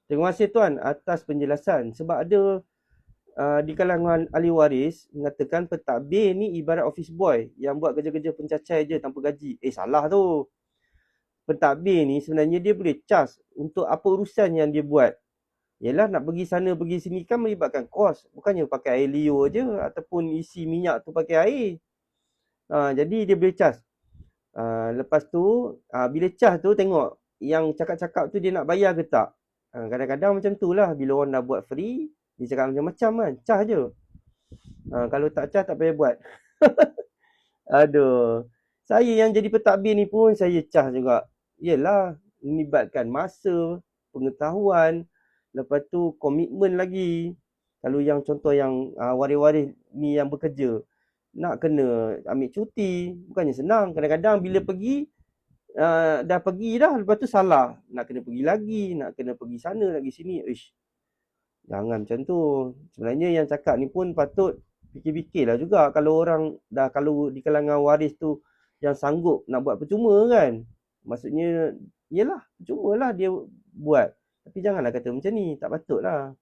Terima kasih Tuan atas penjelasan. Sebab ada di kalangan ahli waris mengatakan pentadbir ni ibarat office boy yang buat kerja-kerja pencacai je tanpa gaji. Salah tu. Pentadbir ni sebenarnya dia boleh cas untuk apa urusan yang dia buat. Yalah nak pergi sana pergi sini kan melibatkan kos. Bukannya pakai air liur je ataupun isi minyak tu pakai air. Jadi dia boleh cas. Lepas tu bila cas tu tengok yang cakap-cakap tu dia nak bayar ke tak. Kadang-kadang macam tu lah bila orang dah buat free dia cakap macam-macam kan. Cas je. Kalau tak cas tak payah buat. Aduh. Saya yang jadi pentadbir ni pun saya cas juga. Yelah, melibatkan masa, pengetahuan, lepas tu komitmen lagi. Kalau yang contoh yang waris-waris ni yang bekerja, nak kena ambil cuti, bukannya senang. Kadang-kadang bila pergi, dah pergi dah, lepas tu salah. Nak kena pergi lagi, nak kena pergi sana, lagi sini. Ish, jangan macam tu. Sebenarnya yang cakap ni pun patut fikir-fikirlah juga kalau orang dah kalau di kalangan waris tu yang sanggup nak buat percuma kan. Maksudnya, yelah, percuma lah dia buat. Tapi janganlah kata macam ni, tak patut lah.